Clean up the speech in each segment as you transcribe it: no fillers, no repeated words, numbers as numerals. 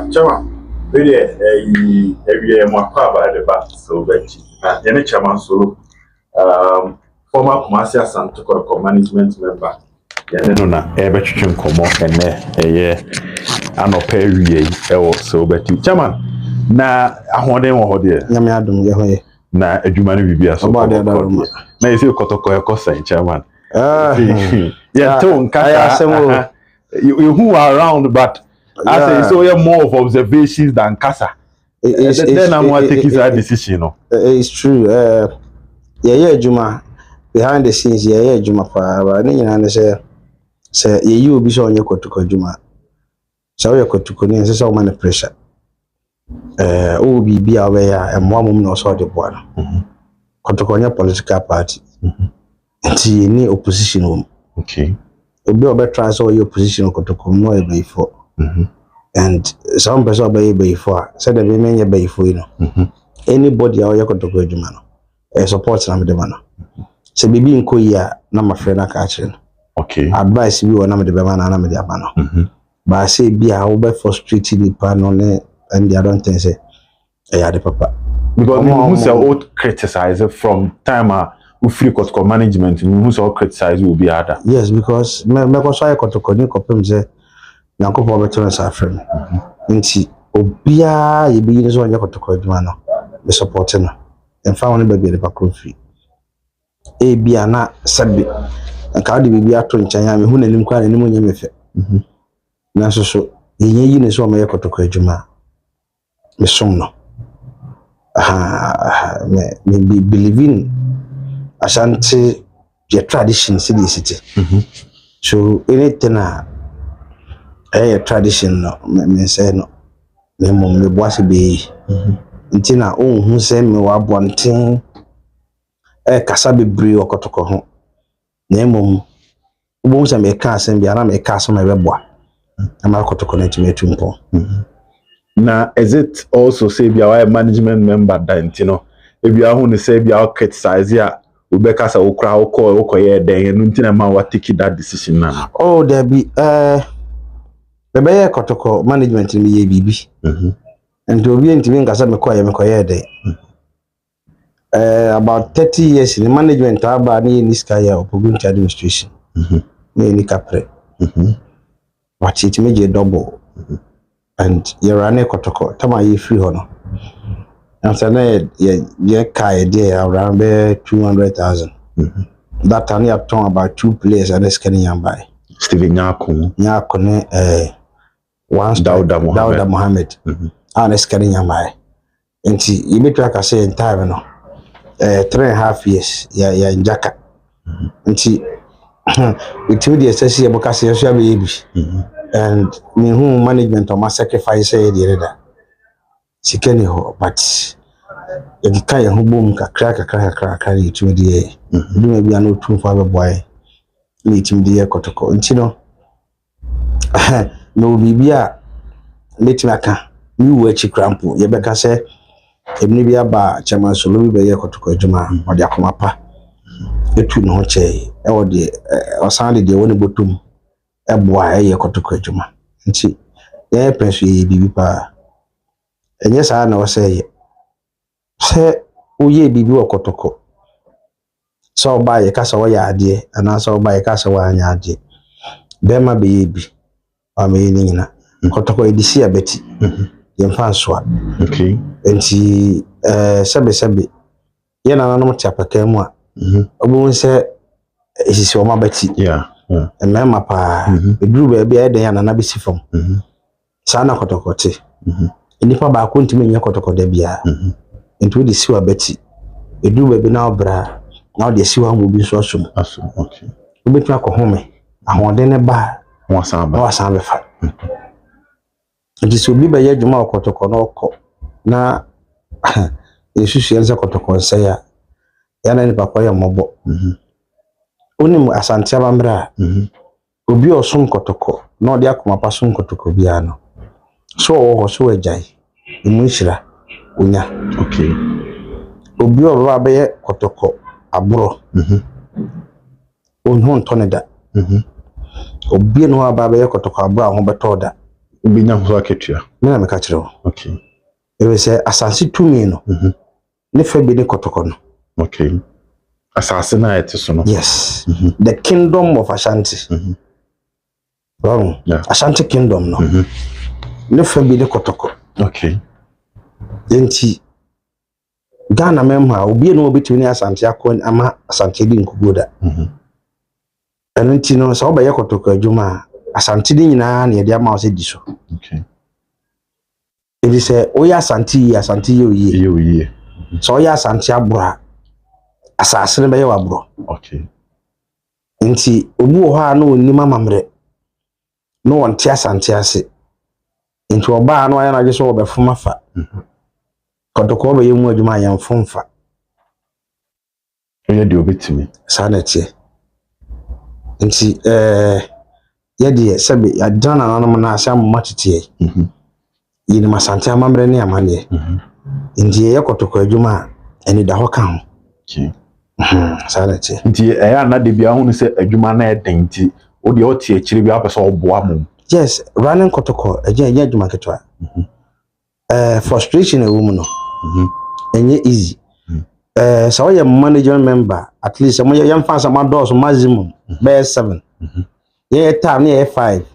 Chama, really, every more about the back so that any chairman solo, former Kumasi Asante Kotoko management member. No, na ebetwetwe nkomo eye anopa wie so beti chairman na ahoden wo hode nyame adom ye hoye na adwuma no bibia so na ese Kotoko ekosan chairman yeah to nkasa you around but I say so you're more of observations than kasa then I'm going to take that decision no it's true yeah adwuma behind the scenes yeah adwuma pa ni nyina ne say ye obi so onye Kotoko adwuma so ye Kotoko ni say o man pressure o bibia we ya emwa mum no so de boa no Kotoko onye political party nti ni opposition wom okay obi obe try so your opposition Kotoko no e before and some person be before said the men be before you know anybody or your Kotoko adwuma no support na me de no se bibi nko ya na ma frɛ na ka kire no okay advice bi wona me de be ma na me de aba no but say bi a wo be frustrated the pan on and I don't think say the papa because who say old criticize from time we free Kotoko management who say criticize will be other yes because me go so Kotoko ni kopem say Nyankopɔ beto sa frɛ me nti obia ye bi ni so onye Kotoko adwuma no me support no en fa woni ba bi de pakro free e bia na sabe nka de bibia to nkyɛn ya me hu nanim kwa nanim nya me fe na so yi ne so me Kotoko adwuma me som no me believe in Asante your tradition city so anything tradition no me say no me mom me boase be nti na hu say me wa bonten kasa bebre Kotoko ho na mom wo say me ka asem bia na me ka asem e beboa na Kotoko na timetu mpo na is it also say bia why management member that you know if you are say bia criticize ya Obeka sa okra okoye den no ntina ma wa take that decision na oh there be bebe Kotoko management ni ye bibi and obi ntimi nkasa me koye den about 30 years in management aba ni niskaya opogunti administration ni kapre what it meje double and you run Kotoko tama ye free hono and so ye kai there around 200,000 that time you talk about 2 players and this can you buy Steven Nyako ne once Dauda Mohammed and this can you buy and you be try to say in time no 3.5 years ya njaka nti with the assessment because you shall be and me who management of my sacrifice the other sikeni ho but e kai ho bom kakra itimi de dum bia no tumfo abeboy ni itimi de Kotoko nti no no bibia letimi aka mi wo achi crampo ye beka se ebni bia ba chairman solo bi be Kotoko adwuma o de akomapa etu no ho che e wo de osande de woni botum eboa Kotoko adwuma nti ye penso ye bibi pa enye saa na o say oye bibi wo Kotoko so ba ye kasa wo ya ade ana so ba ye kasa wo anya ade bema be ye bi ame ni nyina Kotoko edisi abeti ye mfa so okay enti sebe ye na nanom tiapaka mu a obo se esisi o mabati yeah mema pa eduru ba bia eden ya na besi fam saa na Kotoko te nipa ba ko ntimi nya Kotoko da bia enti de siwa beti eduru ba bi na obra na de siwa mo bi so asom okay obetu akohome ahode ne ba wasan befa enti so bi ba ye dwuma Kotoko na okọ na yesusu yense Kotoko nsa ya na nipa kwa ya mobo onim Asante abamra obi osom Kotoko na ode akoma pasom Kotoko bia no so wo so agai imushira unya okay obi oba be Kotoko aburo onhu ntoneda obi no aba be Kotoko aburo ho beto da Ubinya ho aketua. Me na me ka kire wo. Okay. E we say asase tumi no. Ne fa bi ne kotoko no. Okay. Asase na ete so no. Yes. The kingdom of Ashanti. Wrong. Yeah. Ashanti kingdom no. Ne fa bi ne kotoko. Okay. Enti Ghana memha obi no obetumi ne Asante akọ ama Asante di nkugoda. Eno nti no so obaye kotoko adwuma Asante di nyina na ye de ama o se di so. Okay. It is oya Asante yi Oye. So oya Asante abura asase ne beye waburo. Okay. Nti obi wo ha na onni mamamre no wonte Asante ase. Nti oba na oya na je so obefuma fa. Kotoko obaye mu adwuma yan fomfa. Oye de obetimi. Sanete. Nti ye de sebe adana nanom na asam matete. Yini Asante amamre ne amane. Nti ye kotoko adwuma eni da ho kan. Okay. Sanete. Nti eya na de bia hu ne se adwuma na eden nti o de o tie akiri bia pese oboa mum. Yes, running kotoko again adwuma ketwa. Frustration e wo mu no. Enye easy. So your management member at least some young fans am doors maximum by 7. Yeah, time near 5.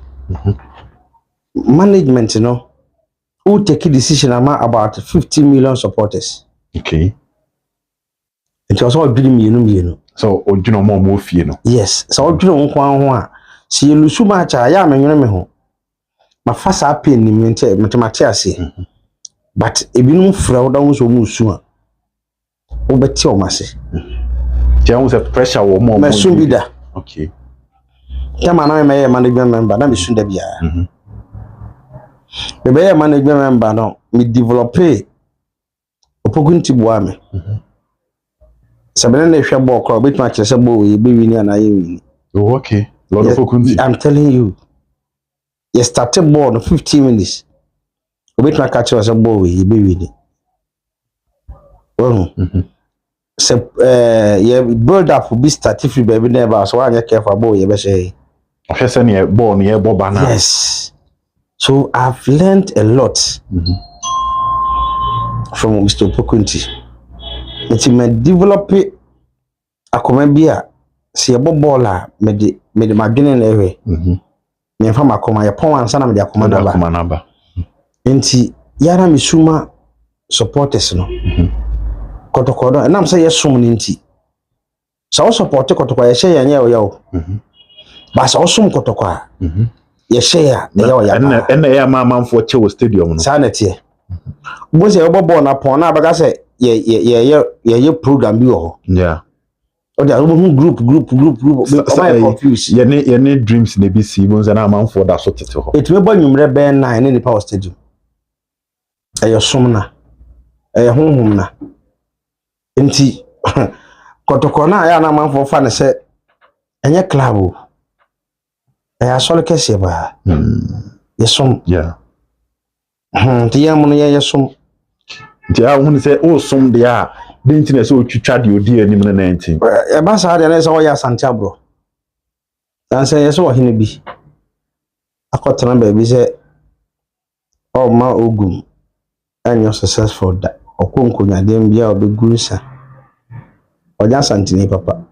Management, you know, who take a decision about 50 million supporters. Okay. It was all dream you know. So ojuno more fie no. Yes. So ojuno nkwan ho a si lusu ma cha ya menwene me ho. Ma fasa pain ni mate ase. But ebinum fra wo da wo so mu su a obeti o mase. There was a pressure wo more. Me sun bi da. Okay. Kama na me management member na me sun da bia. Me be management member no me develop opokunti boa me. Sabena na hwe ball call bit ma kire se ball we be wini ana ye wini. Oh, okay. Lord of Okunti. I'm telling you. You started ball no 15 minutes. Obit ma catch us ball we be wini. Well, so yeah, build up will be started free baby never so I get careful ball you be say. Okay, send your ball near Bobana. Yes. So I've learned a lot from Mr. Pokunti. It's me develop akoma bia se ye bobola me de madwene na ewe. Me fa makoma ye pon ansa na me de akoma naba. Enti yara misuma supporters no. Kotoko do na say yesum ni nti. Sa wo support kotoko ye hye yanye o yawo. Ba sa wo sum kotoko a. Ye hye ya na yawo ya. Na ya manfo che stadium no. Sa na tie. Bo se ye bobo na pon na baga say ye program bi wo. Yeah. O de group am confused. Ye ne dreams na bi si bo na manfo da so tete ho. It me bo nwumre ben 9 ne power stadium. Ye sum na. Honhom na. Nti kotoko na ya na manfo fa ne se enye club asole kese ba yesom yeah nti ya mun yesom nti a hu ne se o som de a binti na se o twitwa de odi anim na 19 e ba sa de na se o ya Asante abro dan se yeso o hene bi akotena ba bi se o ma Ogum anyo successful da okonkonya dem bia obegurisa oja Asante ni papa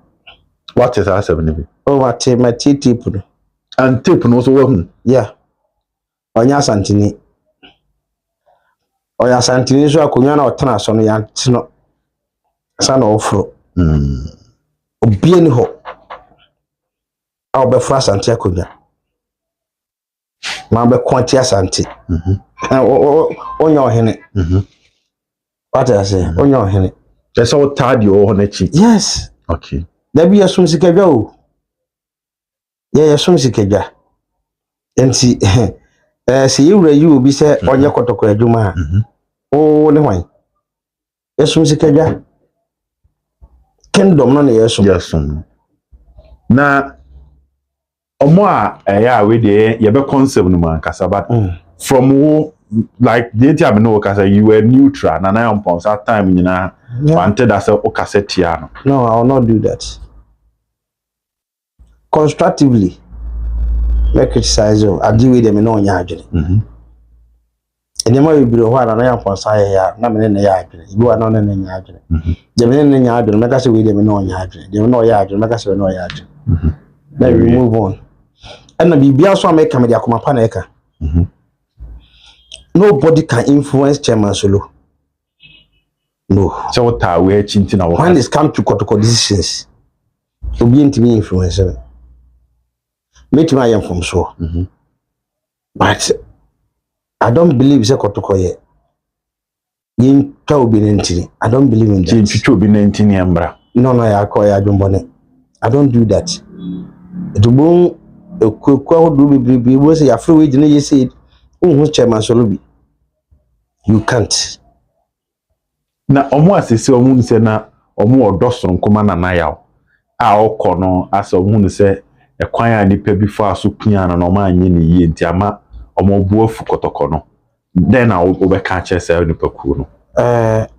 what is that seven bi o wa te ma tip no and tip no so wa hu yeah onya Asante ni oya Asante ni so akonya na otena so no ya tino sa na ofro obie ni ho a obefra Asante akonya ma be kwonti Asante onya ohene what I say onya ohene just so tired you on echi yes okay da bi yasum sikadwa o yasum sikadwa enti se yewura yi obi se onye kotoko adwuma o ne hwan yasum sikadwa kingdom no na yasum na omo a ya we de ye be concept no man kasaba from who like the time no kasa you were neutral na na on that time nyina wanted as o cassette ya no I will not do that constructively me criticize you adi we dem no nya adwene enema we biro ho ana ya ponsa ya na me ne ya adwene ibi wa no ne nya adwene dem ne nya adwene me ka se we dem no nya adwene dem no ya adwene me ka se we no ya adwene na we move on and bibia so make me dia koma pa na eka nobody can influence chairman solo no so what are we chinti na when it come to Kotoko decisions obi ntimi influence me to I am from so but I don't believe say Kotoko ye yin ka obi ntini I don't believe in that chintu obi ntini ambra no ya ko ya dwombone I don't do that it won ekwa do bibi wo say afro we gina ye say who chairman solo bi you can't na omo asese omo nse na omo odosoro nkoma na na yaw a okono asa omo nse ekwan a nipa bi fa so pia na omo anye ne yie nti ama omo buafu Kotoko no then na obeka che say nipa ku no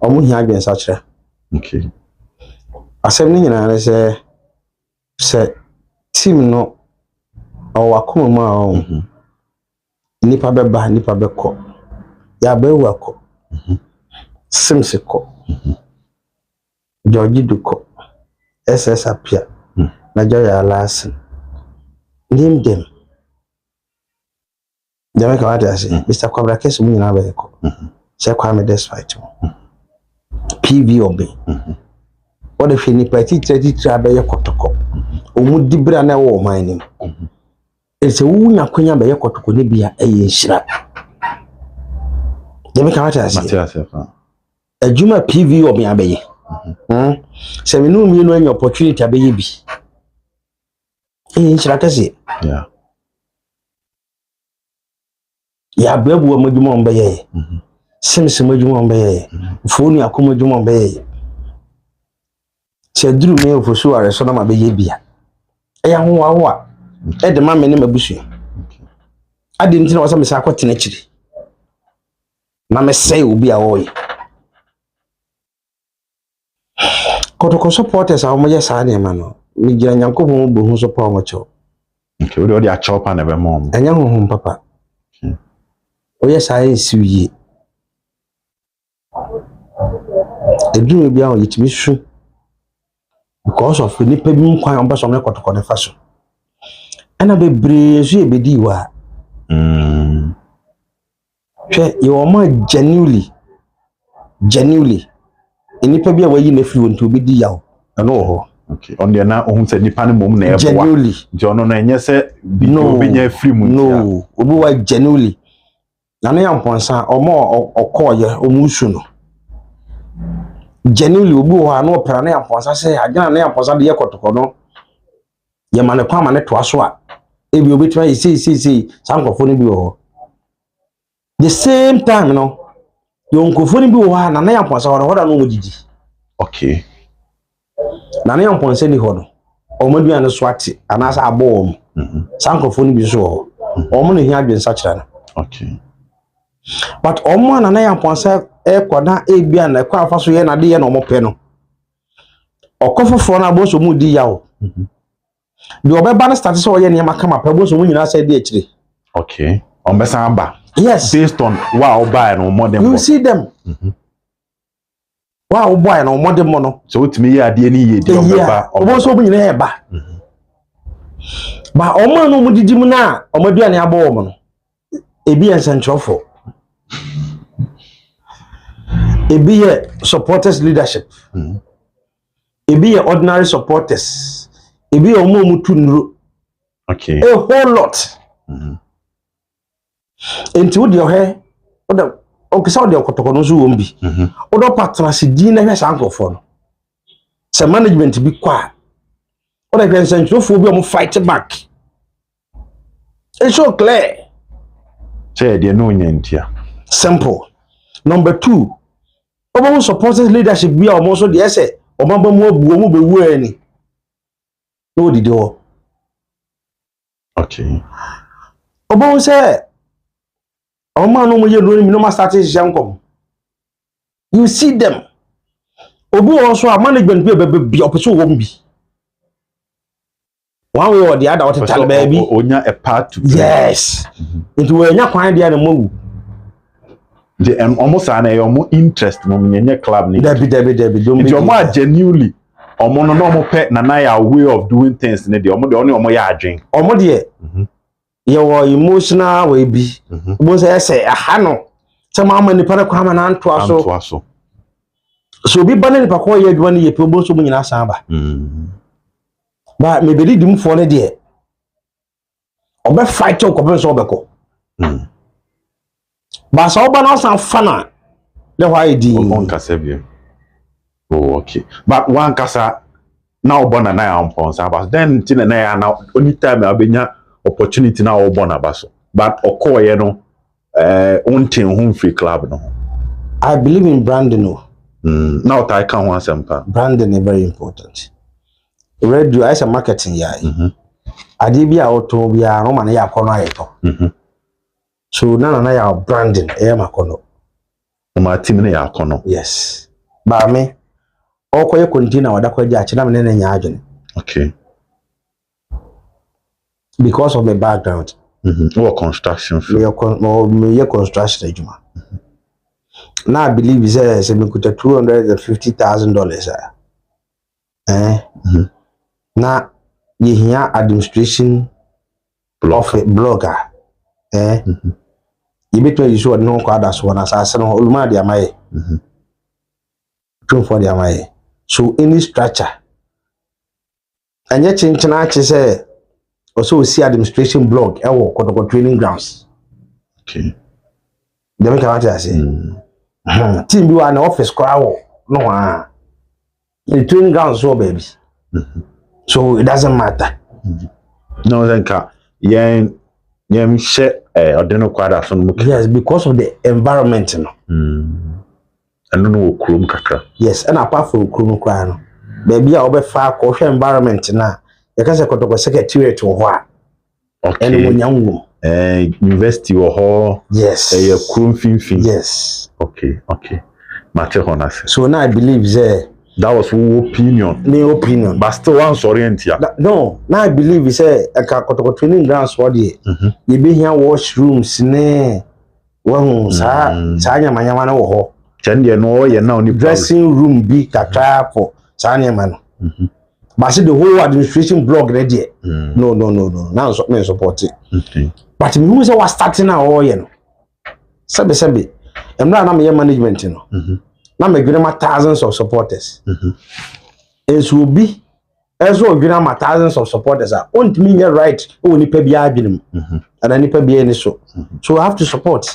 omo hia gbensa kire okay asem ni nyina na se team no o wakoma ma o nipa beba nipa beko ya bewu akọ Sims ko George Duko SS apia na Joya Lassen name them dem ka wada say Mr. Kwabra case mu nyina be ko say Kwame despite PV Obed what if ni party 33 be Kotoko omu dibra na wo man nim ese wu nya kwanya be Kotoko ne bia nhira dem ka wada say Ajuma PV Obed abeye se me no mi no any opportunity abeye bi nhira kase ya bebu amajuma ombeye Sims amajuma ombeye fonu akoma ajuma ombeye se duru me ofosu are so na mabeye bia eya ho wa e de ma me ne mabusu ade ntina wasa me sa akotena kiri na me say obi a wo Kotoko supporters a mo yesa na ma no mi gira Nyankopon bo hu support mo cho okay we dey a chop and be mom anya ho papa o yesa esiwie eduru bia o yitimi su because of nipa bi nkwan on beso me Kotoko ne faso ana be brezu e bedi wa hwe you ma genuinely nipa bi a wayi na firi wonto bi di yawo ano ho okay on the na ohun se nipa ne mom na eboa genuinely jono no enye se bi obi nya firi mu no obi wa genuinely na na yamponsa omo okoye omusu no genuinely obi ho ano opera na yamponsa se agena na yamponsa de Kotoko no ye mane kwa mane to aso a ebi obi twa see sankofo no bi ho the same time no yonkofo ni bi wo ha na yamponsa ho da no mogigi okay na yamponsa ni ho no omadua ne so ate anasa abo sankofo ni bi so ho omo ne hia gbensa kira na okay but omo na yamponsa koda ebia na kwa afa so ye na de ye na omo pe no okofofo na boso mu di yawo de obeba na start so ye ne makama pa boso mu nyina sa de akire okay on besan aba yes based on wow buy no more than you see them wow boy no more than mono so utimi ye ade ni ye di obeba oboso mu nyina e ba ba omo no mu didi mu na omadua ne abo omo no ebi ensentrofo ebi ye supporters leadership ebi ye ordinary supporters ebi ye omo mu tunuro okay a whole lot enti wo de ohe oda okisa wo de Kotoko no so wombi odo partners di na hwe sankofo no se management bi kwa oda hwe ensentrofo bi o fight back it's so clear say de no nyantia simple number 2 obo supporters leadership bi a o mo so de ese o maba mu abu o mu be wu ani no didi ho okay obo say o ma no mo ye no mi no ma start shankom you see them obi also a management bi be opeso wo bi one way or the other what tell baby onya a part to play. Yes into we nya kwan dia na mo the almost an your interest mo nye club ni debi don't be more genuinely omo no no mo pe na ya way of doing things ne de omo de omo ya adwen omo de ye wo emotional we bi bo say aha no chama ma nipa na kwa ma na anto aso so bi bana nipa ko ye adwuma ne ye pe bo so mo nyina san ba ba me bedi dim fo ne de obe fight ko be so obeko ba so oba na san fana le why di on kasebie oh okay but one kasa na obona na ya mponsa ba then tin na ya na anytime abenya opportunity na obona ba so but okoye no untin home free club no I believe in branding no now I can one sempa branding is very important radio as a marketing yai ade bi a oto bi a no man ya kono ayeto so na ya branding e makono ma team na ya kono yes ba me okoye container wadakwaji achina me na nya adwene okay because of my background what construction me construction ejuma now I believe is me kuta $250,000 na ye here administration blogger you better you should know kwa da so na asase no oluma de amaye for the amaye so any structure anya chinchina ache say also see administration blog ewo Kotoko training grounds okay dem ka what say team bi wa na office kwawo no the training grounds so baby so it doesn't matter no then ka yen share ordinary kwada so no yes because of the environment no and no okrom kakra yes and apart from okrom kwa no baby a obefa ko hwe environment na ya ka se Kotoko secretariat wo ho a okay and wonyanwo university wo ho yes ya krom finfin yes okay matter honest so now I believe that was my opinion but still one orient ya no now I believe Kotoko training grounds for the you be here washrooms ne won sa nyamanyama na wo ho chende no ye na oni dressing room bi kakra for sa nyama no but see the whole administration blog ready no now so me support it but me who say was starting now ye no sabe emra na me management no na me gwina ma thousands of supporters enso bi enso gwina ma thousands of supporters are want me right o nipa bi adwene and nipa bi any so I have to support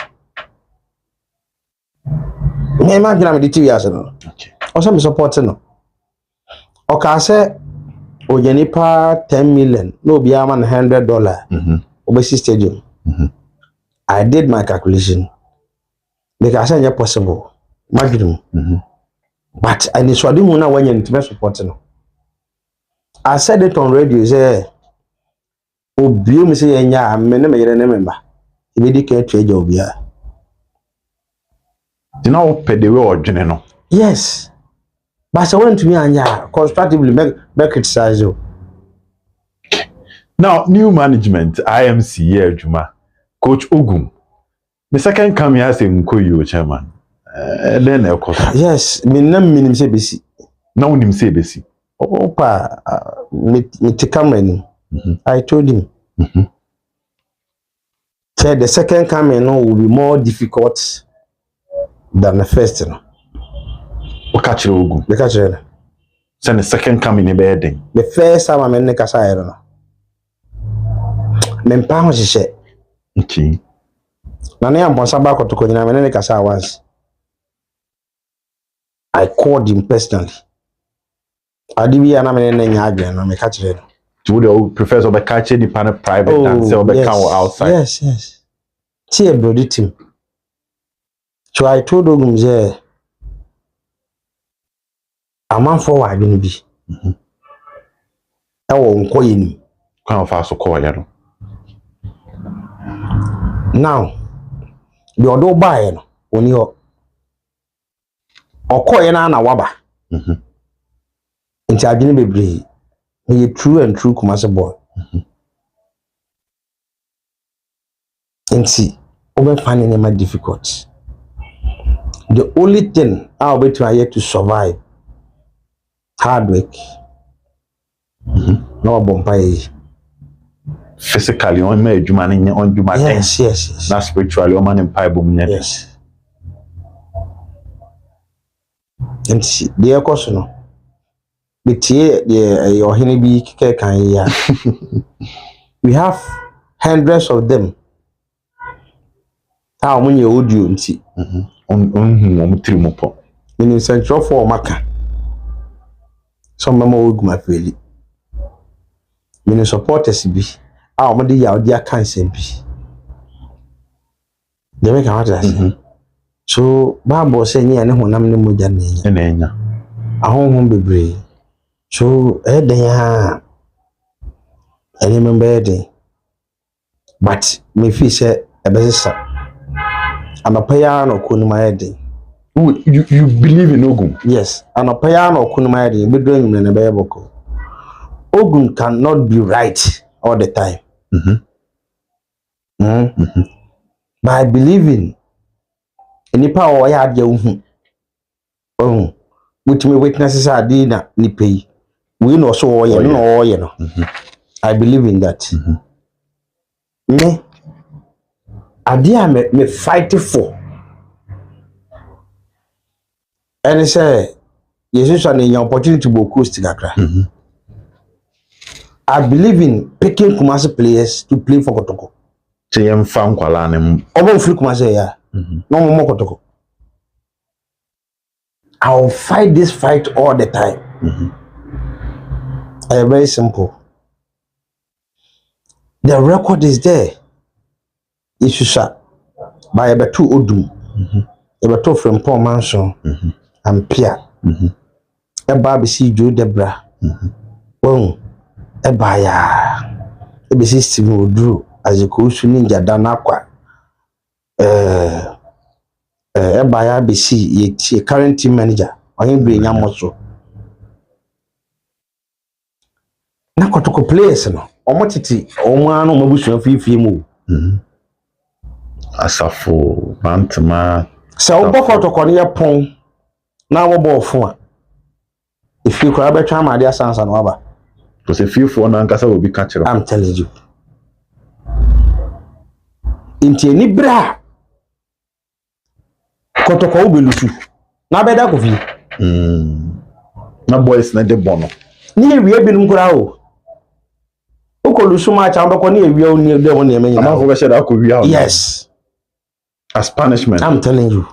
me ma gwina me the 2 years no okay also me support no oka say o nipa 10 million no bi am $100 obesi stadium I did my calculation because I say possible madrum but I need so dem na wanya ntime support no I said it on radio say obi me say yenya me na me yere na member e be di ka treje obi a you know pedewe odwene no yes but so when to me anya constructively make criticize you now new management IMC here adwuma coach Ogum the second come here say Nkoyo chairman then yes me nim say besi na unim say besi opa me camera ni I told him said the second coming no will be more difficult than the first no okachire Ogum the catcher say the second coming e be den the first time I'm in the kasa here no me mpa ho hye okay na na am ponsa ba Kotoko nyina me ne kasa once I called him personally. Adibi na me ne nya adwen no me ka kire no. You would prefer to be catching the panel private than say be can outside. Yes. See a brody team. So I told Ogum say a man forward ni bi. E wo nkoye ni. Kan fa so call ya no. Now, the odo buy no oni ho. Okoye na waba. Nti adwene bebre. He true and true Kumasi boy. And see, over finding them difficult. The only thing I'll be trying to survive hard work. No bumpy. Physically, on my Jumani on Juma. Yes. Not spiritually, on man pie boom. Yes. And see, the question. But here, your Henry can we have hundreds of them. How many would you see? In central for Maka. Some member Ogum really. Many supporters be. How many yaw cancer be? They make a matter. So, Babo saying, I know when I'm the Mujan. A home be brave. So, they are. I remember it. But me feel say a better. I'm a piano kunuma. You believe in Ogum? Yes, and a piano kunuma be doing in a Bible. Ogum cannot be right all the time. But I believe in any power I had your which me witnesses are dinner ni pay. We know so you know. I believe in that. Me idea me fight for. And say yes, an opportunity to go coast to I believe in picking Kumasi players to play for Kotoko. TM found Kwalanem. Obo free Kumasi ya. No more Kotoko. I will fight this fight all the time. Very simple. The record is there. Isusha by about 2 Ogum. About 2 from Paul Manson and Pierre. A baby see Joe Debra. Ebaya ebisi Stephen Oduru as a coach ninja danakwa ebaya bisi ye current team manager onye be nyamoso na Kotoko players no omotiti omanu mabusu fifi mu Asafo bantama se obo Kotoko ne pon na wo bo fo a if you could betwa ma dia sansa no aba. Because a few for Nankasa will be catching. I'm telling you. Inti ni bra. Kotoko ubelusu. Na beda ko fi. Na boys na de bono. Ni ewie binum kura o. Ukolusu ma cha mbako ni ewie o ni de won na emenyi. Am go be share ko wi. Yes. As punishment. I'm telling you.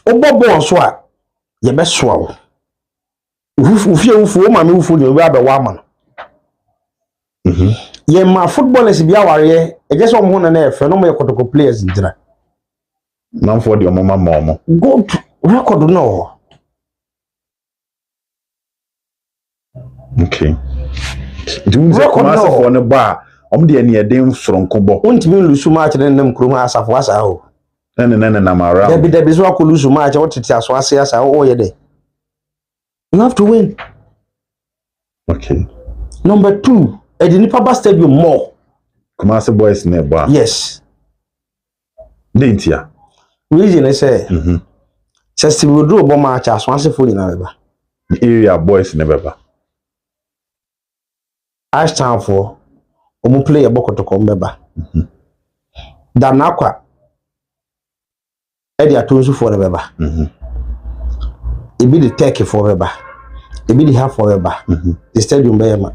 Obobo so a ye be so a. Ufu ma me ufu ni we abe wa ma. Ye ma footballers bia ware e je so mo na efe no mo Kotoko players ndira. Now for the mama. Good record no. Okay. Do the commercial for the bar. De near dem from Kobo. Untimi lusu match nem krum asafo asa ho. Na mara. There be so akolusu match what it aso asa o ye dey. You have to win. Okay. Number 2, at the Nipaba Stadium more. Kumasi boys nearby. Yes. Didn't ya? Reason I say. Says we will do a match as once a full in our the area boys never. I stand for Omu play a boko to come beba. Danakwa Eddie Atunsu for the beba. It be the turkey for beba. It be the half for beba. The stadium bema.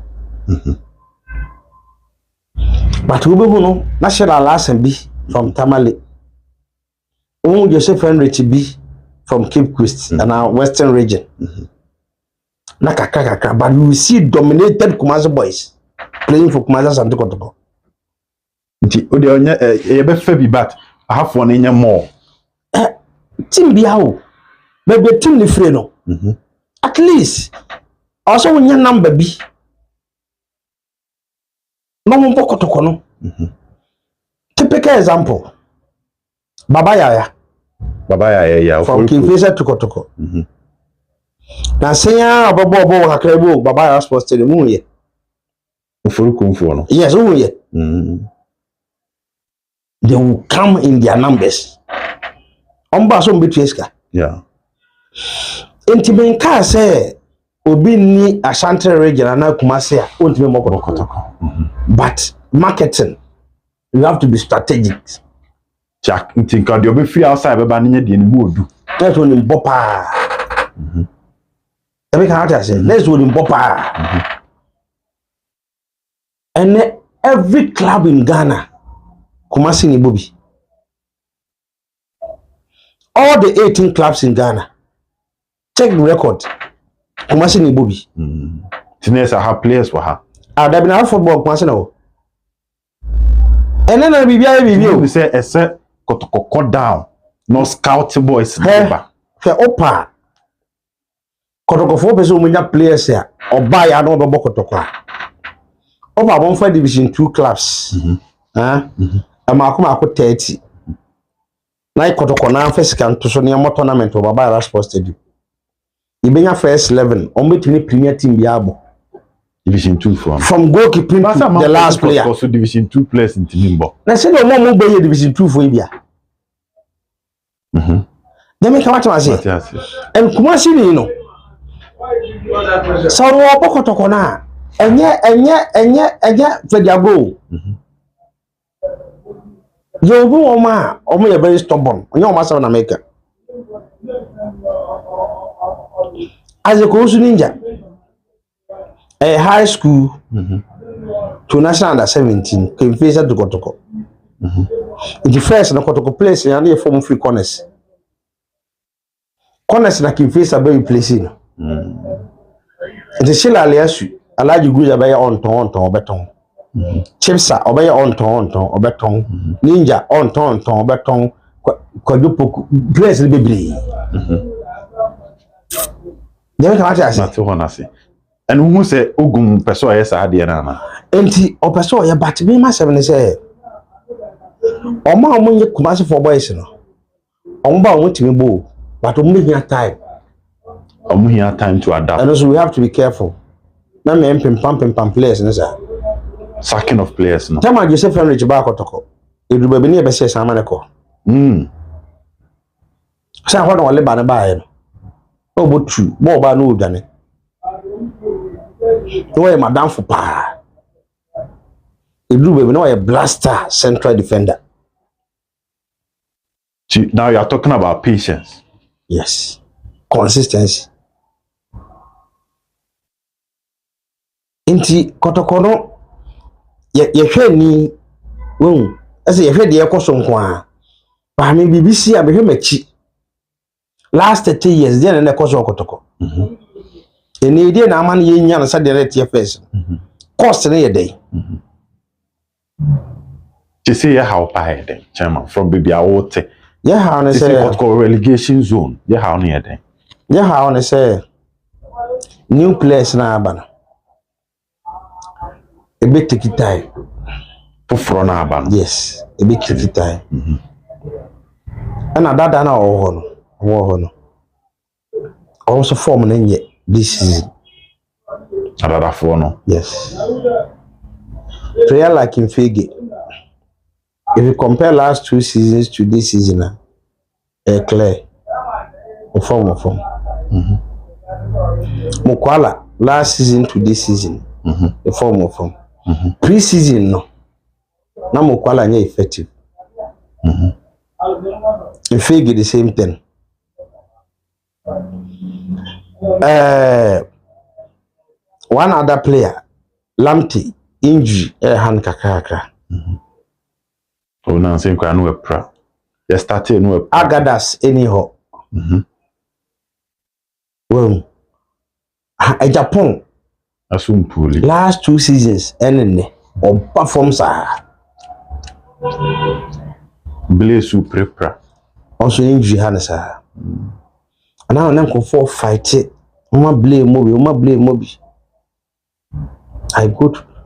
But we will national last and be from Tamale. Joseph Henry be from Cape Coast and our western region. Nakaka, but we see dominated Kumasi boys playing for Kumasi Asante Kotoko. But I have one in your more. Team Biao, baby, team the freno. At least, also when your number be no one Kotoko no. Typical example. Baba Yaya from Kingfisher to Kotoko. Na senya obobo kakra bi o baba sports stadium mu ye. Ofurukumfo no. Yes, who ye. They will come in their numbers. Omba so mbetu eska. Yeah. Entimen ka say obi ni Asante region na Kumasi a ontime mokotoko. But marketing, you have to be strategic. Jack, think of the obi free outside be ba nye de ni mu odu. That's when in bopa. Every can say let's do in bopa. And every club in Ghana, Kumasi ni Bobi. All the 18 clubs in Ghana, check the record. Kumasi ni Bobi. Tinesa have players for her. There been a football Kumasi now. And then I be We say ese Kotoko down. No scout boys. Fe opa. Kotoko 4 person umenya players here. Oba ya no be Kotoko. Opa won for division 2 clubs. Ama 30. Na Kotoko na first can to so near tournament over by Sports Stadium. Ibenya first 11 on between premier team biabo. Division 2 from goalkeeping to the last player. Also Division 2 players in Timimbo. Na say no more be Division 2 for Ibia. Dem make what I say. And Kumasi ni no. So wo Kotoko na enye for their goal. You go omo you very stubborn. Onye o ma say na make. As a Kosu Ninja, a high school to national under 17 came face to Kotoko. The first na Kotoko place and they form free corners. Corners na came face a very placing. The Shilla Aliasu, allow you good by on beton. Chipsa obey on or beton. Ninja on or beton. Quadruple place the baby. Dem ka mata ase na to hona se and who say Ogum person yes ade na na enti o person ye bat me ma se say o ma o nye Kumasi for boys no o ba o timi bo but o me time to adapt and also we have to be careful na me pam players no sir sacking of players no time Joseph Henry ba Kotoko edu ba bi ne be se sama ne ko sa ho no le ba ne ba ye no Obo true, more about no than it. No, madam for pa. You do baby, no, a blaster central defender. Now you are talking about patience. Yes, consistency. Inti Kotoko no, ye ni, as a head ye koson kwa. But me BBC abe mechi. Last 30 years, then and the cost of Kotoko. In the idea, na man ye nyan sa the TFS. Cost in a day. To see how pie chairman from baby awote. Yeah, how I say what called relegation zone. Yeah, how near day. Yeah, how I say new place na abana. A bit take time. To front abana. Yes, a bit take time. And that na no. Also form this season. Another four no. Yes. Player like in Fege. If you compare last 2 seasons to this season, clear. Form. Mukwala last season to this season, the form. Pre-season no. Na Mukwala nye effective. In Fege the same thing. One other player, Lamty, injury, hand kakaka. Oh, no, same kind of pra. You started no Agadas anyhow. Well, a Japan. Assume poorly. Last 2 seasons, enemy or performs Blaze prepra. Also injury hansa. And now I'm going for fight it. Blame Mobi. I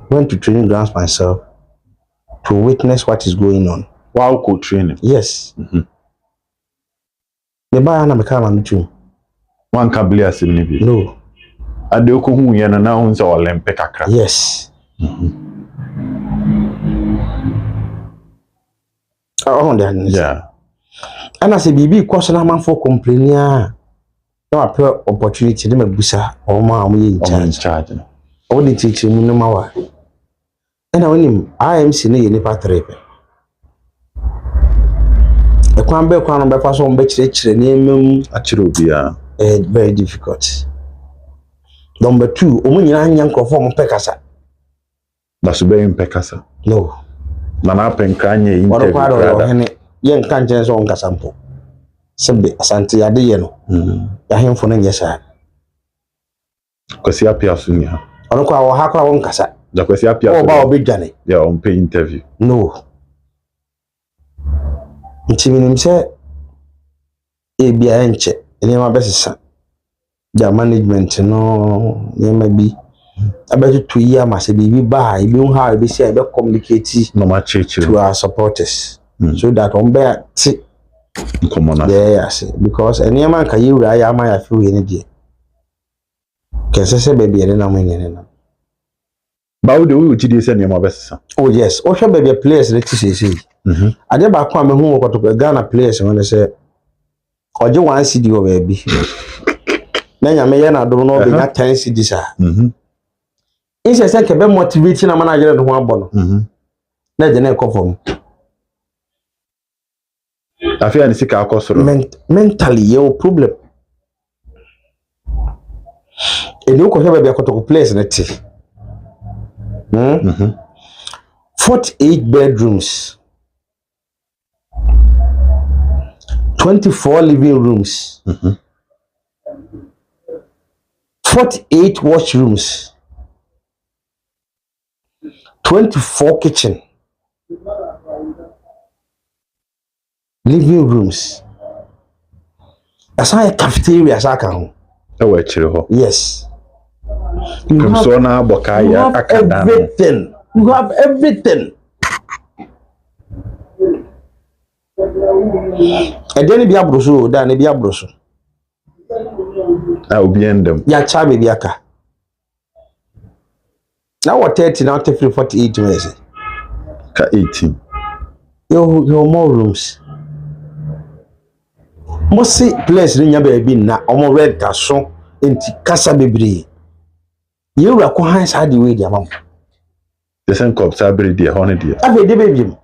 went to training grounds myself to witness what is going on. Wow, co-training. Yes. The buyer na become a too. Man can believe as maybe. No. And the who you know now is Olympic akra. Yes. Oh, Yeah. And I say, BB, question a man for complaining. No, I put opportunity to me busa or ma in charge. I wouldn't teach him no more. And I him, I am seeing any patrick. A quambe quan by person betch name Achirobia. Very difficult. Number 2, young conform Pecasa. That's very Pecasa. No. Nana Pencanye interview. Young conscience on Casampo. Simbe Asante Adeyeno. Ya him for yes, sir. Because he appears soon. Or Haka on Casa. The question appears about Big Johnny. Yeah, on pay interview. No. Him say, Enche, and my best son. Their management, no, maybe. About 2 years, must be by, you know how we say about communicate no much to our supporters. So that on bear, come on, yes, because any man can you, I am a few energy. Can say, baby, and I'm winning. But the way you send your best son. Oh, yes, or shall be a place, let's see. I never come home to a Ghana place when I say, or you want to see your baby. Then I may not know be that 10 cities. It's a second motivating a manager to one bottle. Let the neck of him. I feel sick cost mentally, your problem. And you could have a Kotoko place in it. 48 bedrooms, 24 living rooms, 48 washrooms, 24 kitchen, living rooms. As I cafeteria, as I can. Yes. You have everything. You have everything. And then be abroso, then be abroso. I will be in them. Ya cha baby aka. Now what 30 now 48 years. 18. Your more rooms. Most place in your baby na omo red cason enti kasa bebre. You were quite sad the way the amount. The same cup sabri dear honey dear. Have a baby.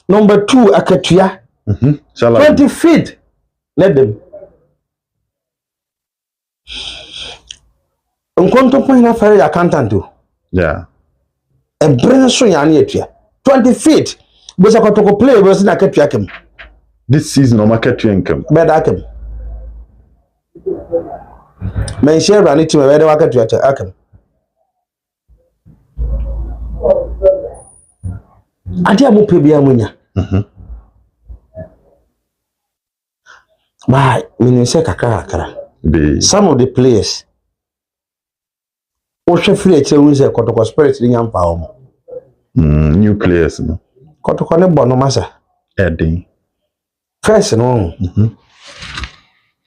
Number 2 akatua. 20 feet. Let them. Unkonto point na fare accountant to. Yeah. A brain so yani etua. 20 feet. Bosa Kotoko play was na akatua kem. This season no market income. Better kem. Men share run it to me where akatua akem. Adi amu pebia munya. Why? Meaning say kakara. Some of the players. Oshe free eche say Kotoko spirit ni yampa omo. New players no. Kotoko ne bono masa. Edding. First no.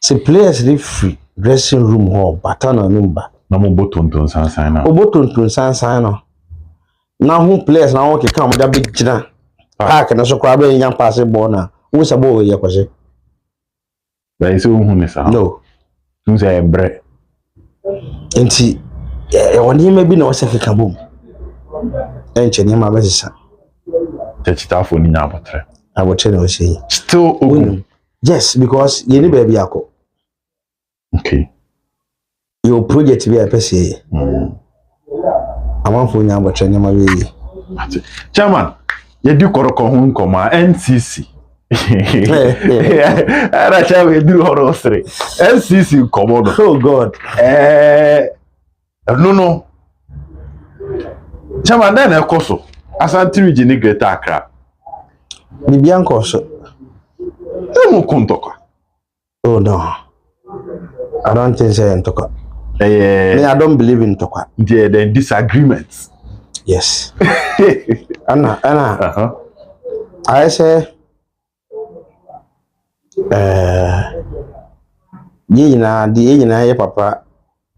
See players dey free dressing room hall batana number. Na mo botonton sansan na. Obotonton sansan no. Na who players na won keka mo da big gina. Park na so kwa be yan pass ball na. Wo sa ball ye kwase. Ba ise wo hu ne sa. No. Tun say ebre. Enti oni me bi na o se keka bom. Enche ni ma be sisa. Techitafo ni nya abotre. Abotre na o se. Still Ogum. Yes, because you need baby ako. Okay. Your project be a pese. Amanfo nya abotre ni ma be. Chairman, you do koroko hu nkoma NCC. Ara chawe do horosre. NCC komodo. Oh God. No. Chairman then ekoso. Asante region ni Greater Accra. Bibi ankoso. Emu kuntoko. Oh no. I don't think so ntoko. Me, I don't believe in tokwa. The disagreements. Yes. Anna. I say ye nyina ye papa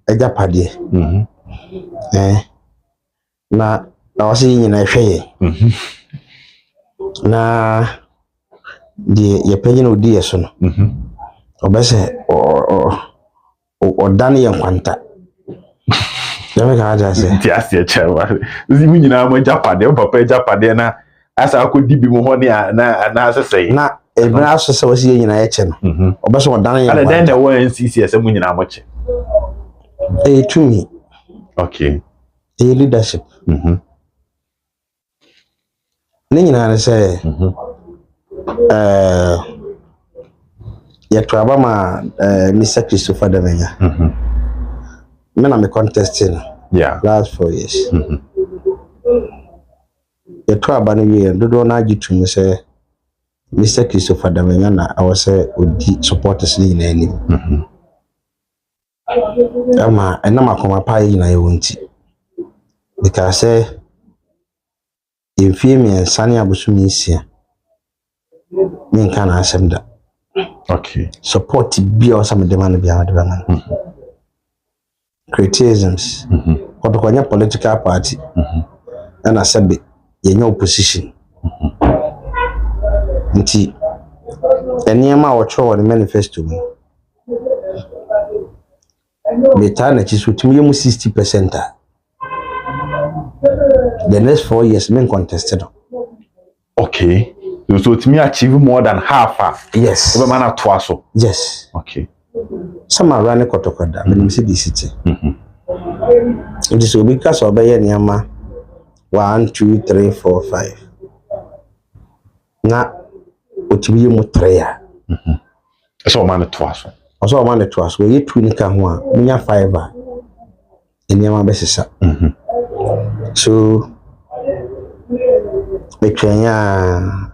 agapade na wase ye nyina hweye na de ye panyin odi ye so no obese o dan ye nkwanta deme ka aja se ti ase chewa zi mu nyina mo japade o papa japade na asa akodi bi mo ho na asesei na ebra so se wase ye nyina ye che no obese o dan ye nkwanta ala den wo NCC ese mu nyina mo che tumi okay leadership ni nyina ne se yɛto aba ma Mr. Christopher Damenya me na me contesting last 4 years yɛto aba no wie dodo na agitum sɛ Mr. Christopher Damenya na awɔ sɛ odi supporters ni nyina anim ama ɛnam akoma pa yi nyina yɛwɔ nti because yɛmfie miɛnsa ne abosome nsia me nka na asɛm da okay support bia o some demand bia de man criticisms kotokonya political party and asabe yenya opposition nti eniema wo tro the manifesto mu beta na chisu tumi yemu 60% the next 4 years men contested okay so to me achieve more than half yes over man atwaso yes okay some are running kotokoda me see the city it is because obeye niama 1 2 3 4 5 na otimi mu 3 so man atwaso also man atwaso ye 2 ni ka ho a munya 5 niama be sesa so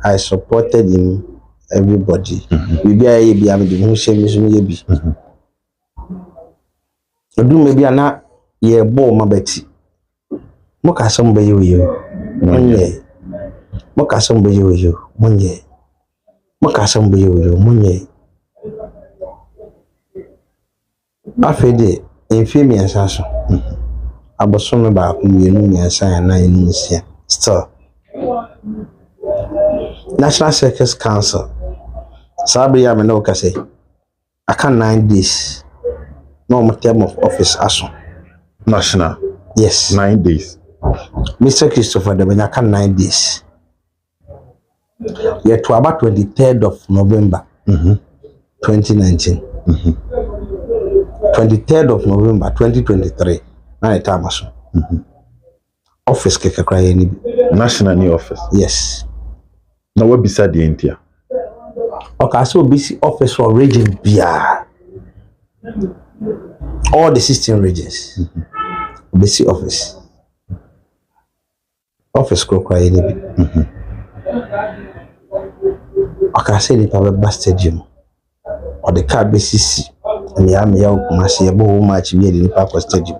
I supported him, everybody. We be a be am the shame me be. Do maybe ana ye bo ma beti. Mo ka some be you. Monye. Mo ka some be you. Monye. Mo ka some be you. Monye. Afede infemi ansaso. Abosom ba ku mienu miensa na enu nsia. Still National Circus Council. Sabri me no say I can 9 days. No more term of office aso. National. Yes. 9 days. Mr. Christopher Damenya can 9 days. Yet to about 23rd of November 2019. 23rd of November 2023. Na time aso. Office keke cry any national new office. Yes. Now what beside the India? Okay, so BC office for region BR. All the 16 regions. BC office. Office go cry any. Okay, say the Pababa Stadium. Or the car BCC. And ya kumasi abo match we the Pababa Stadium.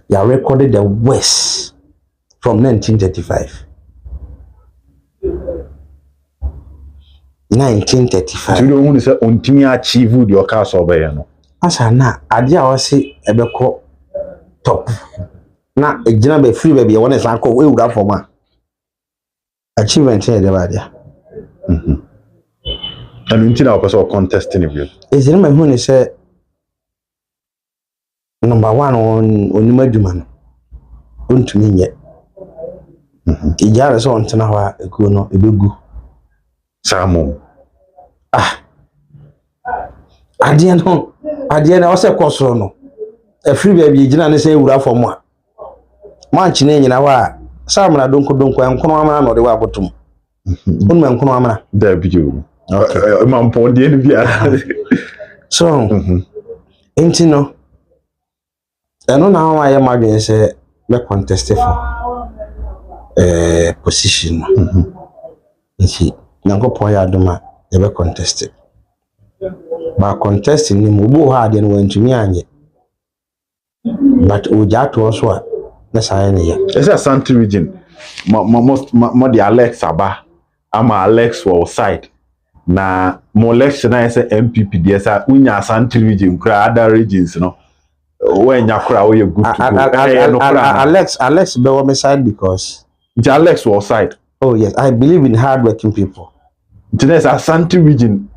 You recorded the West from 1935. 1935. You don't want to say untimi achieve the occurs over here no. Asa na ade a wase ebeko top. Na ejina be free baby won san ko we wura for ma. Achievement here dey bad ya. And until now person contesting you. Is it my who say number 1 on onimaduma no. Untumi nye. Ijare so ontena ho ekuo no ebegu. Samo. Ade na o se kosoro no. E free baby ejina ne say wura for ma. Manchi na nyina wa samra donko enkono amana no de wa botum. Onuma enkono amana. There be you. Okay. Man pon de bia. So, enti no. Eno na ho aye madwen say me contest for position. Nti Nyankopon ya adoma e be contest. Ba contesting ni mo bo ha de no wantumi anye. But oja to so a na say ne ya. It's a Asante region. Most the Alex Aba. I'm Alex for side. na mo election na say MPP dey say unya Asante region kra other regions no when yakra we good to go. Alex be on my side because Alex was side. Oh yes, I believe in hardworking people. Today's Asante region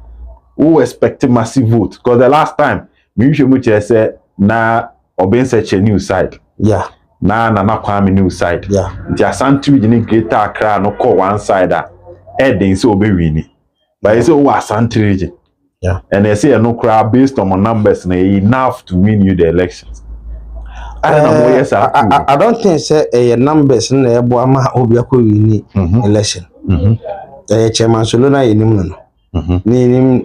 who expect massive vote because the last time we usually say na Obed such a new side. Yeah. Na Kwame new side. Yeah. The Asante region greater Accra no call one side heading so be winning. But it's all Asante region. Yeah. And they say no crowd based on my numbers enough to win you the elections. I don't think say numbers na ebo ama obi akọ win election. Chairman Solo na enim no. Ni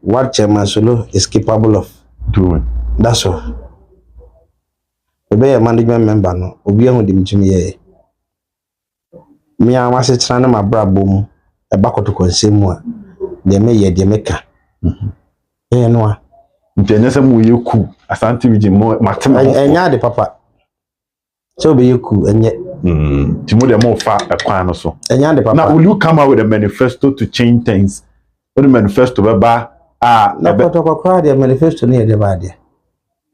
what Chairman Solo is capable of doing. That's all. Obe management member no obi ehun dim tumi ye. Me am ase tena na mabrabo mu e bakoto konsemu a de me ye de meka. No a ntenye se mu yeku Asante region mo matema enya de papa so be yeku enye timo de mo fa ekwan no so enya de papa. Now will you come out with a manifesto to change things? What the manifesto beba na kotoko de manifesto ne de ba de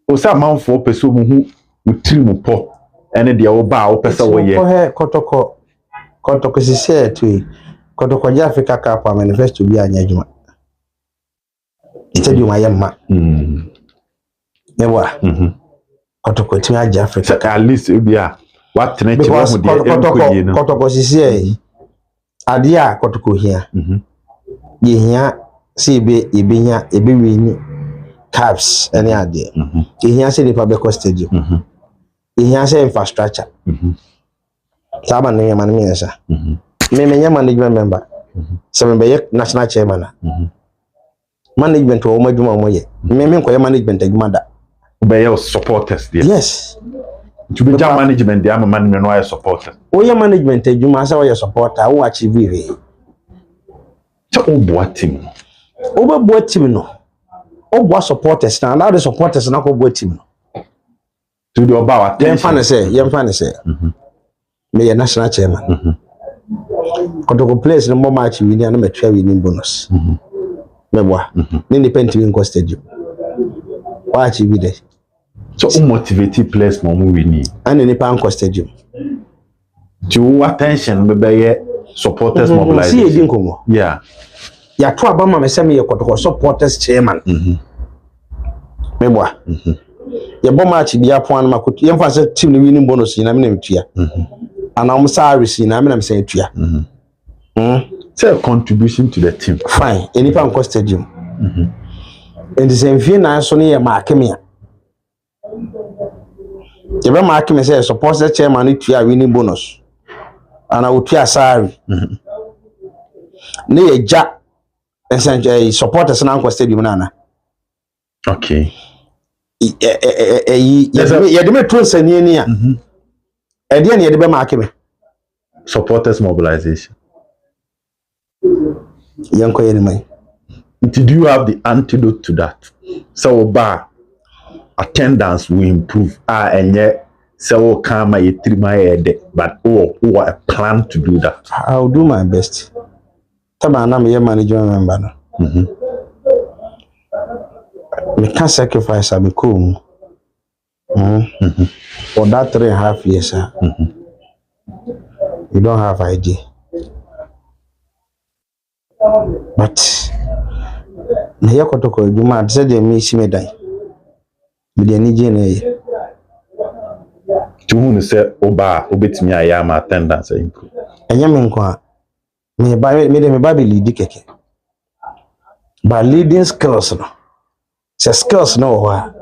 o sa manfo pese mu hu utiri mu po ene de wo ba wo pese wo ye kotoko sise tu kotoko ja Africa Cup manifesto bi anya adwuma stadium ayamma newa kotoko timi aja Africa at least be a what tene che wo de kotoko sise ade a kotoko hia ye hia si be ebinya ebewini caps ene ade ye hia se de public stadium ye hia se infrastructure saba ne man me esa me management member se me be national chairman management wo madwuma mo ye me nkoye management adwuma da be your supporters there. Yes, to be jam management there am management no supporters o ye management adwuma sa wo ye supporter wo achieve we so o bo team no o bo supporters na the supporters na ko bo team no to do about attention yem fan say me ye national chairman kotoko place no more match we ni na metwa winning bonus mebwa ni independent win stadium wa achieve there so motivate players mo mu win and ni pan stadium to attention be supporters mobilization see edin yeah ya to abama me say me ye kotoko supporters chairman mebwa ye bo match bia pon na makoto ye mfa say team ni winning bonus na me na metua ana um salary si na me na me say tua say a contribution to the team fine any pan stadium and the same fee na so ne mark me a ye be mark me say support the chairman ni tua winning bonus ana otua salary ne ye ja essentially supporters na stadium na na okay ye de me to nsani ni a e de ne ye de be mark me supporters mobilization yanko ye ni mai. Do you have the antidote to that? So bar attendance will improve. And yet so come my 3 my but who a plan to do that? I'll do my best. Taba na me management member no. We can't sacrifice am cool. For that 3.5 years, you don't have idea. But na ye kotoko adwuma de de me isi medan me de ani je na ye to who say oba obetimi aya ma attendance improve enya me nko a me ba be lead keke ba leading skills no se skills no wa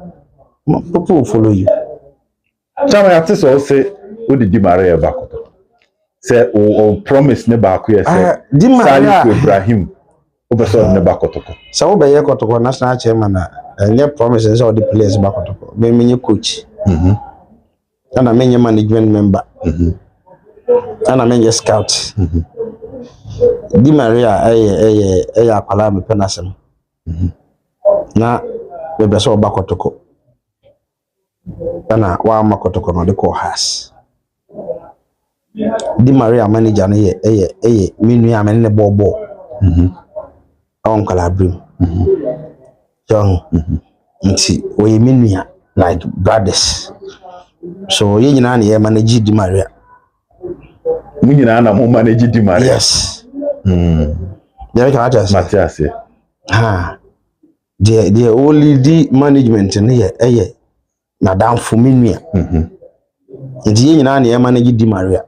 people follow you chama ati so say o di Maria bakoto say o promise ne ba ko ye say di Maria Ibrahim obeso ne bakotoko sa wo be ye kotoko national chairman na enye promises all the players bakotoko be menye coach ana menye management member ana menye scout di Maria eye akwala me penasem na be be so bakotoko ana wa makotoko no de ko has di Maria manager no eye minu amene ne bobo on Calabrim. Young, nti we mean like brothers. So you know, manage the Maria. Mu nyina na mo manage di Maria. Yes. There can just Matthias. The only the management in here, Madame Fuminia. Nti you know, manage di Maria.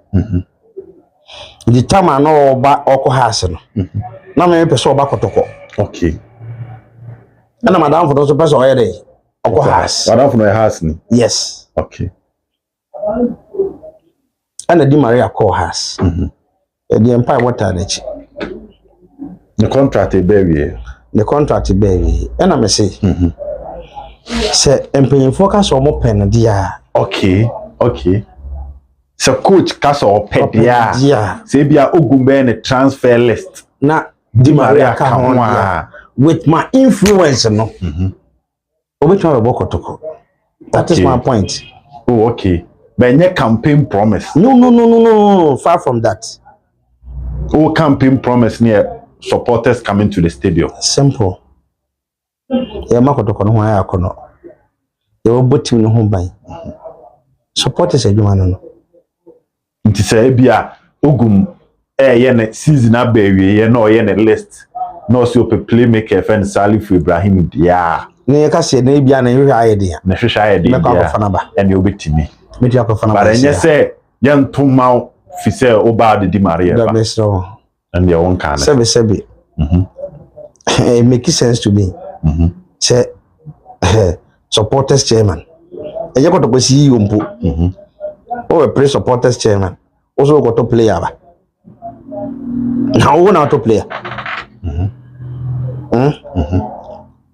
The time I know about Oko Hasen. Na me person ba Kotoko. Okay. And Madame for those person already. Oko Has. Madame for no house ni. Yes. Okay. And the Di Maria call has. The Empire water The contract baby. The contract baby. And I say, say, employing focus on more pen dear. Okay. So coach cast or pet Yeah. Say be a Ogum a transfer list. Na Di Maria come with my influence, no. Obed to Kotoko. That is my point. Oh, okay. But your campaign promise. No. Far from that. Oh, campaign promise near supporters coming to the stadium. Simple. Yeah, Makotoko no why I kono. You will put him in home by. Supporters a no. It is a bia Ogum yen season up baby, ye no yen list. No so playmaker friend Salif Ibrahim dia. Ne ka se na bia na hwe idea. Na hwe idea. Me ka fanaba. And you betimi. Me dia ko fanaba. But enye say yan tuma fi say Obed Di Maria. That makes no. And your own kind. Sebi. It makes sense to me. Say supporters chairman. Enye ko to ko CEO mpo. Oh, a supporters chairman. Also got to player ba. Now one out to player.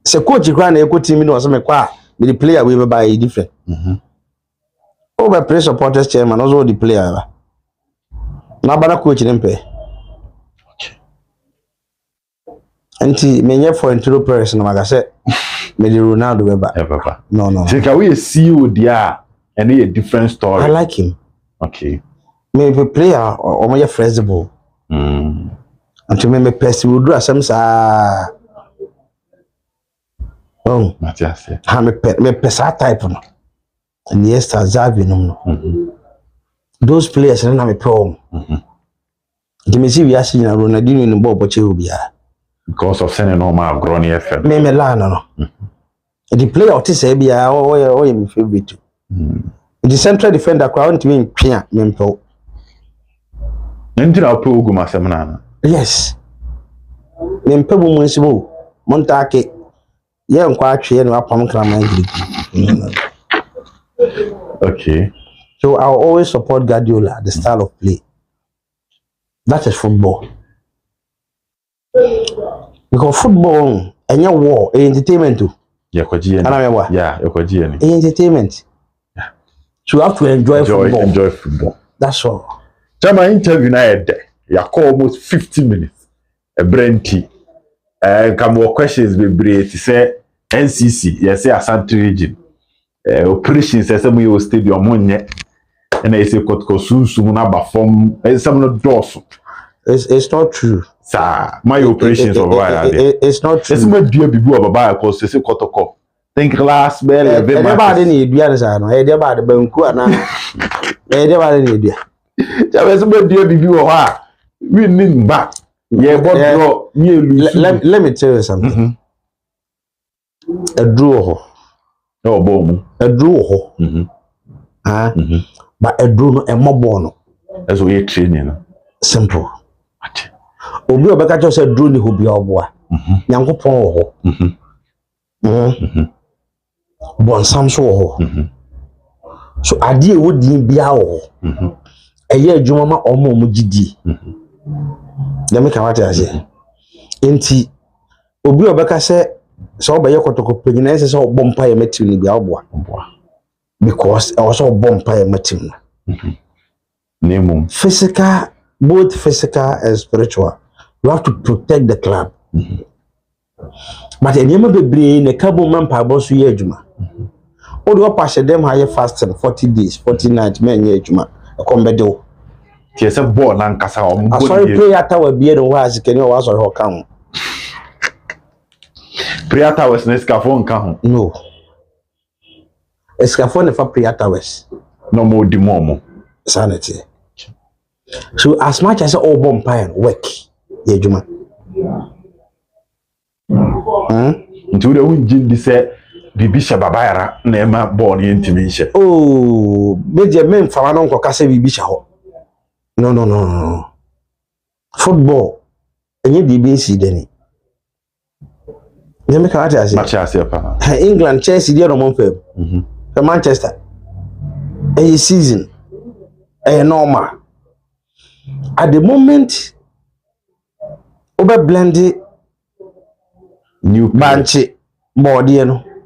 Se coach kra na eko team no so me kwa the player we buy different. Oh, be supporters chairman also the player ba. Na bana coach nempe. Anti menye for intro person na say me the Ronaldo beba. No. So can we see you there and a different story? I like him. Okay. Me be player or me flexible. Until me person will do asem sa. Oh, Matthias. Ha me pesa type no. And yes, Zavi no. Those players na me problem. The me see we are seeing Ronaldinho in ball but you be Because of sending normal grown FM. Me no. The player of this area oh my favorite. The central defender crowd to me pia mempo. Nti na pro Ogum asem na. Yes. Mempo bu munsibo. Montake. Ye nkwa atwe no apam kraman giri. Okay. So I'll always support Guardiola, the style of play. That is football. Because football and your war entertainment too. Yeah, entertainment. Yeah. So you have to enjoy football. Enjoy football. That's all. Chama interview na ya call almost 50 minutes. A brainty. Come more questions be brave to say NCC, yes, say Asante region. Operations say some you stadium monye. And I say Kotoko Susu na ba form some no doors. It's not true. Sir, my operations over it's not true. It's my dear bibu ababa cause say Kotoko. Think last bell everybody need dua say no. Everybody banku ana. Everybody need dua. Just my dear bibu o ha. We need back. Yeah, but let me tell you something. A draw. Oh, boom. A draw. But a draw a mobono. That's what you're training. Simple. Obi obeka cho say draw ni hobi oboa. Nyankopon ho. Bon samso ho. So ade e wodi bia ho. Eye adwuma ma omo gidi. Let me come out say. Enti obi obeka say so obeye Kotoko panyina say so bompa ye matim ni bia oboa. Because also bompa ye matim na. Physical, both physical and spiritual. You have to protect the club. But anyama bebre ne kabo man pa boss ye adwuma. O do pass them high fasting 40 days, 40 nights men ye adwuma. Akombedo. Ti se ball na nkasa o mbo. Sorry prayer tower be no was can you was or come. Priata was Nescafon Kahon. No. Escafon for Priata West. No more demomo. Sanity. So as much as all bumpire work, yeah, Juma. Into the wind say Bibisha Babara, Nema born intimation. Oh, major men for an uncle Cassa Bibisha. No. Football. And you BBC, Denny. You make out as much as your England, Chelsea, the other month. Manchester. A season. A normal. At the moment, over blended new banche body,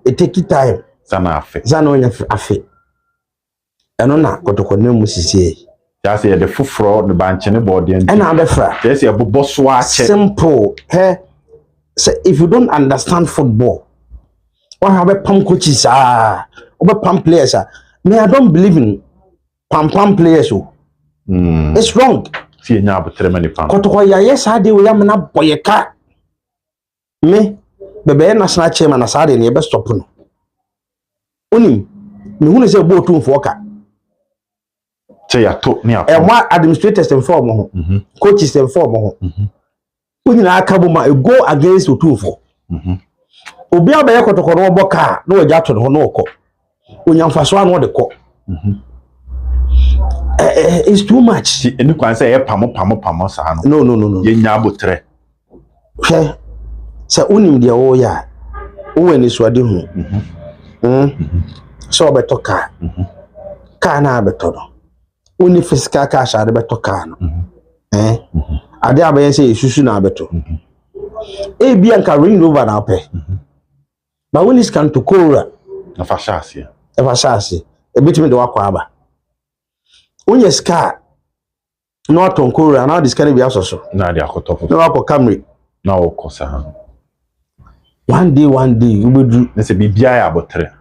it take time. Sanafe. Zanonya afe. Eno na Kotoko ne musisi. Just the full fraud the banche ne body and abefra. Yes, you boss watch. Simple. Hey, say if you don't understand football, what have a pump coaches over pump players me I don't believe in pump players. It's wrong. See now but many pump. Kotoko ya yes I do ya na boyeka. Me bebe national chairman asade ne be stop no. Onim me hu ne say bo tun foka. Say ya to me and what administrators inform ho. Coaches inform ho. When you aka boma e go against the two for. Obi abaye Kotoko no boka no waja to no no ko. Onyamfaso anu de ko. It's too much. Any can say pamo sa No. Ye nya botre. Okay. So unim dia o ya. Wo ni so ade hu. So beto car. Car na beto no. Uni physical cash ade beto car no. Ade abaye say isusu na beto. E bi anka Range Rover na pe. Ba when is can to Cora. Na fa chassis. E fa chassis. E bitimi de wakwa aba. Unye ska no ton Cora na this can be asoso. Na de akotofo. No akọ Camry. Na o kosa. One day you will do. Na se bibia ya botre.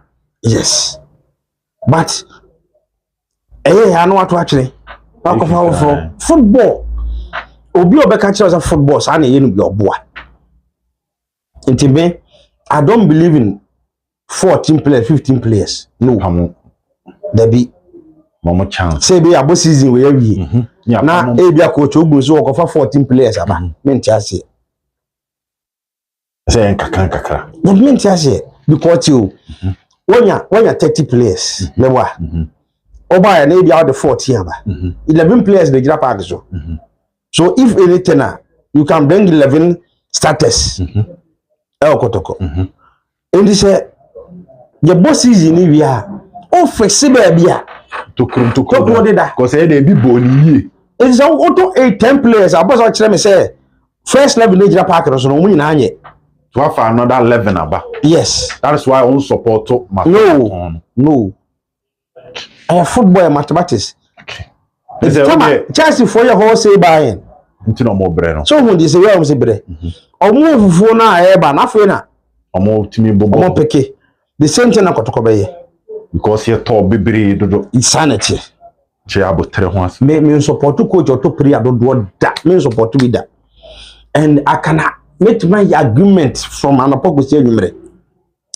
Yes. But I know what to actually. Football. Obi obeka chira football sa na yenu bi oboa. Nti me I don't believe in 14 players, 15 players. No. There be Momo chance. say be abo season we awie. Na e bia coach Ogum so okofa 14 players aba. Me ntia se. Say kakra. The me ntia se because you when you 30 players, me wa. Oba ya na e bia the 14 aba. 11 players dey gira park so. So if anything you can bring 11 starters. Kotoko. And he said the boss season ni bia o flexible bia to krum that cause e dey be boni it's auto 10 players aboss o kire me say first level Nigeria park so no mu nyina anye to have another 11 aba. Yes, that is why I support to no football and mathematics. Okay. Chelsea for your whole say buying nti no mo bre no so when they say we am say bre omo fufu na eba na fe na omo timi bobo omo peke the same thing na Kotoko be because you talk bibiri dodo insanity. che abotre ho as Me support to coach or to player do that me support to be that and I can make my argument from an apogo say nwumre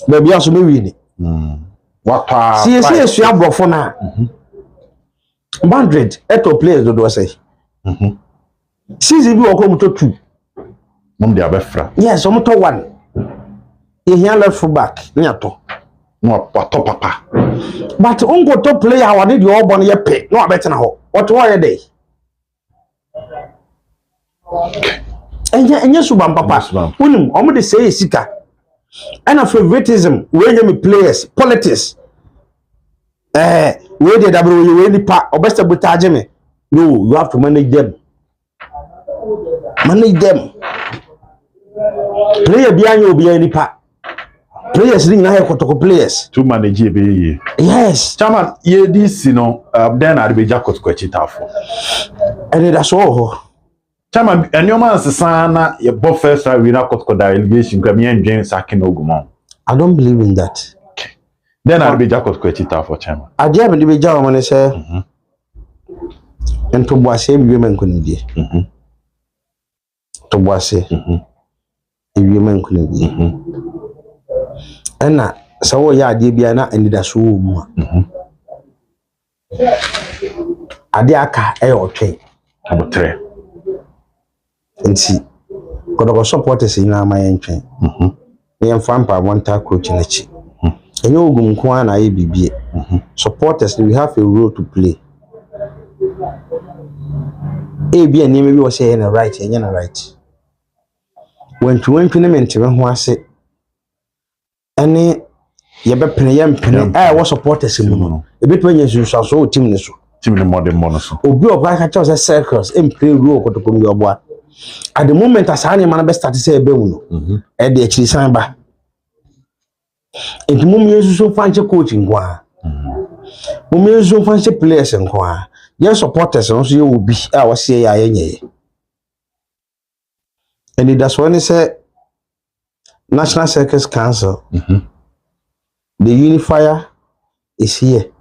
baby aso me wi ni what see you abrofo na 100 eto players do say season bi okom to 2 mom dia befra yes omo to 1 e here left full back ni ato no pato papa but ongo to player wa dey all born ye pe no abet na ho what why dey enye suban papa unim omo dey say sika and a favoritism we me players politics we dey dabro we ni pa obesta botaje me no you have to manage them player bi anya obi ani pa players ni na Kotoko players to manage e be yes chairman ye this no then I be Kotoko chitafo and that's all chairman anyoma sesana ye bo first time we na Kotoko delegation kwa me ndwen sakin Ogum. I don't believe in that. Okay. Then I be Kotoko chitafo chairman adia me be jawo mo say ento boase bi men kunidi to boase ewie men kunidi ɛna sɛ woyɛ adeɛ bia na anidaso wɔ mu a adeɛ aka ɛyɛ ɔtwɛn amotre nti Kotoko supporters nyinaa ma yɛntwɛn yɛmfa mpaabɔnta coach n'akyi ɛnyɛ Ogum nko ara na ayɛ bibie supporters we have a role to play ebi a nneɛma bi wɔ sɛ ɛyɛ na right ɛnyɛ na right wantwi ne mentebe ho ase ɛne yɛbɛpene yɛmpene a ɛwɔ supporters mu no ebetumi anya nsusuaso wɔ team ne so modern no so obi ɔba ka kyerɛ sɛ circles ɛmpere role Kotoko mu ɔboa at the moment as any man best start say ebe mu no e de akiri san ba enti mum yesu so fanche coach nko a mum yesu fanche players nko a ye supporters no so ye obi a wose ya yenye and that's when say National Circus Council the unifier is here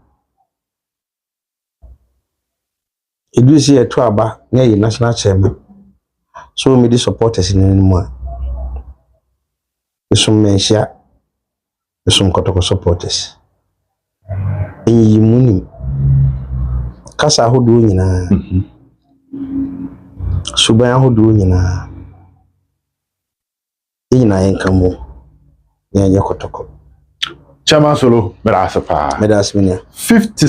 edu see to aba na ye national chairman so me the supporters in anymore. Some mention some Kotoko supporters. In you muni Kasa who do na Subaya who do na Ina Enkamo Nya Kotoko. Chairman Solo, Merasapa. Medas Minia 50